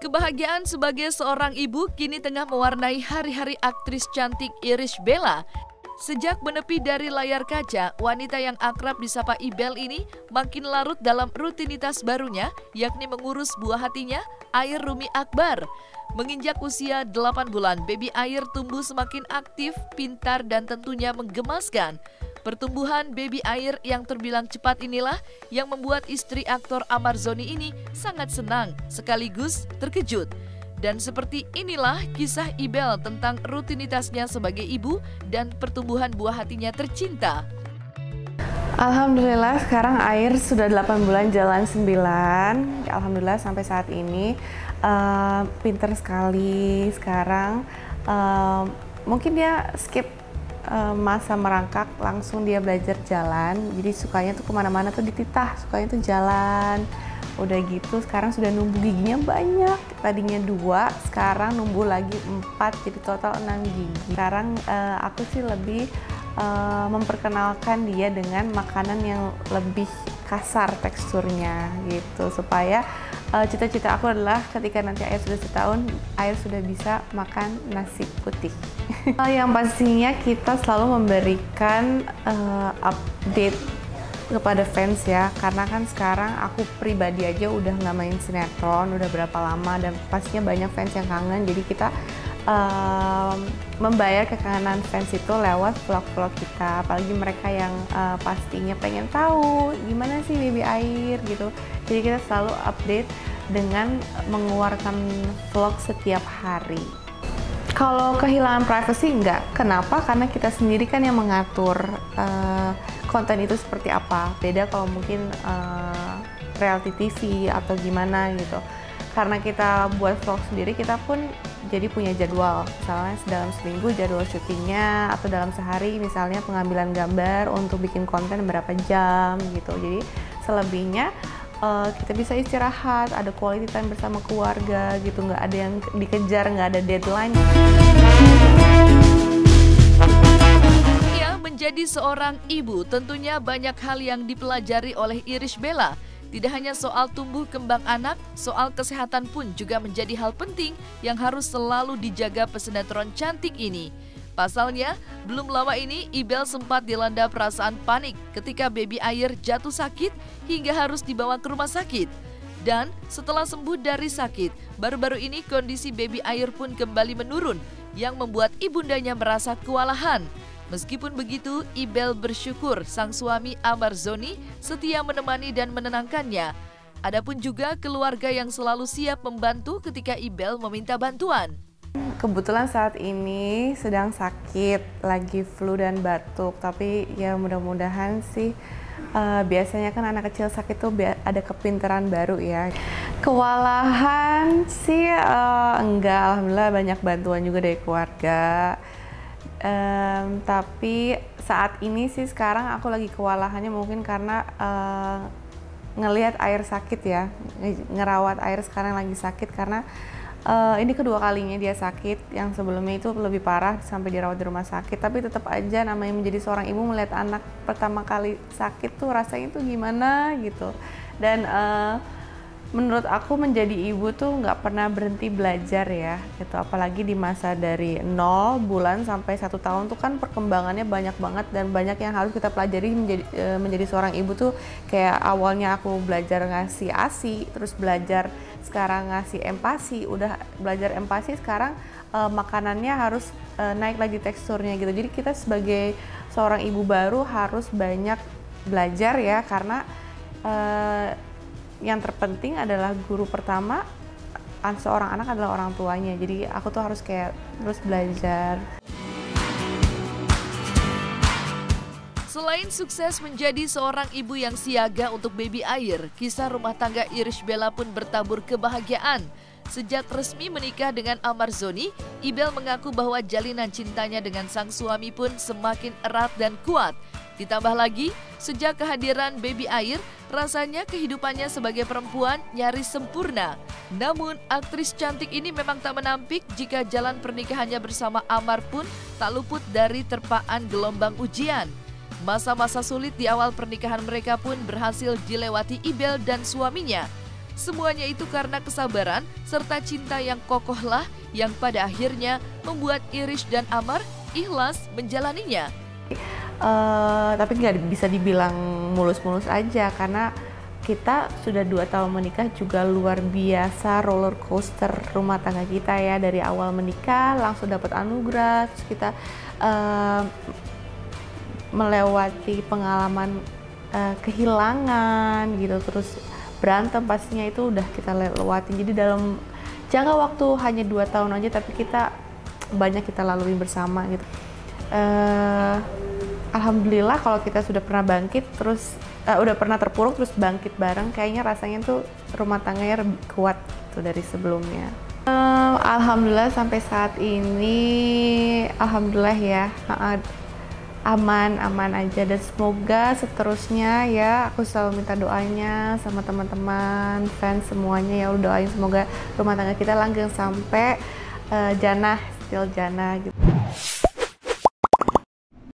Kebahagiaan sebagai seorang ibu kini tengah mewarnai hari-hari aktris cantik Irish Bella. Sejak menepi dari layar kaca, wanita yang akrab disapa Ibel ini makin larut dalam rutinitas barunya, yakni mengurus buah hatinya, Air Rumi Akbar. Menginjak usia 8 bulan, baby Air tumbuh semakin aktif, pintar, dan tentunya menggemaskan. Pertumbuhan baby Air yang terbilang cepat inilah yang membuat istri aktor Amar Zoni ini sangat senang sekaligus terkejut. Dan seperti inilah kisah Ibel tentang rutinitasnya sebagai ibu dan pertumbuhan buah hatinya tercinta. Alhamdulillah sekarang Air sudah 8 bulan jalan 9. Alhamdulillah sampai saat ini pinter sekali sekarang. Mungkin dia skip masa merangkak, langsung dia belajar jalan. Jadi sukanya tuh kemana-mana tuh dititah, sukanya tuh jalan. Udah gitu sekarang sudah numbuh giginya banyak. Tadinya 2, sekarang numbuh lagi 4, jadi total 6 gigi. Sekarang aku sih lebih memperkenalkan dia dengan makanan yang lebih kasar teksturnya gitu, supaya cita-cita aku adalah ketika nanti Air sudah setahun, Air sudah bisa makan nasi putih. Yang pastinya kita selalu memberikan update kepada fans ya, karena kan sekarang aku pribadi aja udah nggak main sinetron udah berapa lama, dan pastinya banyak fans yang kangen. Jadi kita membayar kekangenan fans itu lewat vlog-vlog kita, apalagi mereka yang pastinya pengen tahu gimana sih baby Air gitu. Jadi kita selalu update dengan mengeluarkan vlog setiap hari. Kalau kehilangan privacy enggak, kenapa? Karena kita sendiri kan yang mengatur konten itu seperti apa. Beda kalau mungkin reality TV atau gimana gitu. Karena kita buat vlog sendiri, kita pun jadi punya jadwal. Misalnya dalam seminggu jadwal syutingnya, atau dalam sehari misalnya pengambilan gambar untuk bikin konten berapa jam gitu. Jadi selebihnya kita bisa istirahat, ada quality time bersama keluarga gitu, nggak ada yang dikejar, nggak ada deadline. Ya, menjadi seorang ibu tentunya banyak hal yang dipelajari oleh Irish Bella. Tidak hanya soal tumbuh kembang anak, soal kesehatan pun juga menjadi hal penting yang harus selalu dijaga pesinetron cantik ini. Pasalnya, belum lama ini Ibel sempat dilanda perasaan panik ketika baby Air jatuh sakit hingga harus dibawa ke rumah sakit. Dan setelah sembuh dari sakit, baru-baru ini kondisi baby Air pun kembali menurun yang membuat ibundanya merasa kewalahan. Meskipun begitu, Ibel bersyukur sang suami Amar Zoni setia menemani dan menenangkannya. Adapun juga keluarga yang selalu siap membantu ketika Ibel meminta bantuan. Kebetulan saat ini sedang sakit, lagi flu dan batuk, tapi ya mudah-mudahan sih biasanya kan anak kecil sakit tuh ada kepintaran baru ya. Kewalahan sih enggak, alhamdulillah banyak bantuan juga dari keluarga. Tapi saat ini sih sekarang aku lagi kewalahannya mungkin karena ngelihat Air sakit ya, ngerawat Air sekarang lagi sakit karena ini kedua kalinya dia sakit. Yang sebelumnya itu lebih parah sampai dirawat di rumah sakit, tapi tetap aja namanya menjadi seorang ibu melihat anak pertama kali sakit tuh rasanya itu gimana gitu. Dan menurut aku menjadi ibu tuh nggak pernah berhenti belajar ya gitu, apalagi di masa dari 0 bulan sampai 1 tahun tuh kan perkembangannya banyak banget, dan banyak yang harus kita pelajari menjadi seorang ibu tuh. Kayak awalnya aku belajar ngasih ASI, terus belajar sekarang ngasih empati, udah belajar empati sekarang makanannya harus naik lagi teksturnya gitu. Jadi kita sebagai seorang ibu baru harus banyak belajar ya, karena yang terpenting adalah guru pertama seorang anak adalah orang tuanya. Jadi aku tuh harus kayak terus belajar. Selain sukses menjadi seorang ibu yang siaga untuk baby Air, kisah rumah tangga Irish Bella pun bertabur kebahagiaan. Sejak resmi menikah dengan Amar Zoni, Ibel mengaku bahwa jalinan cintanya dengan sang suami pun semakin erat dan kuat. Ditambah lagi, sejak kehadiran baby Air, rasanya kehidupannya sebagai perempuan nyaris sempurna. Namun, aktris cantik ini memang tak menampik jika jalan pernikahannya bersama Amar pun tak luput dari terpaan gelombang ujian. Masa-masa sulit di awal pernikahan mereka pun berhasil dilewati Ibel dan suaminya. Semuanya itu karena kesabaran serta cinta yang kokohlah yang pada akhirnya membuat Irish dan Amar ikhlas menjalaninya. Tapi nggak bisa dibilang mulus-mulus aja karena kita sudah 2 tahun menikah juga luar biasa roller coaster rumah tangga kita ya. Dari awal menikah langsung dapat anugerah, terus kita melewati pengalaman kehilangan gitu, terus berantem pastinya itu udah kita lewati. Jadi dalam jangka waktu hanya 2 tahun aja tapi kita banyak kita lalui bersama gitu. Alhamdulillah kalau kita sudah pernah bangkit terus udah pernah terpuruk terus bangkit bareng, kayaknya rasanya tuh rumah tangganya lebih kuat tuh dari sebelumnya. Alhamdulillah sampai saat ini alhamdulillah ya aman aja, dan semoga seterusnya ya aku selalu minta doanya sama teman-teman fans semuanya ya, doain semoga rumah tangga kita langgeng sampai jannah still jannah gitu.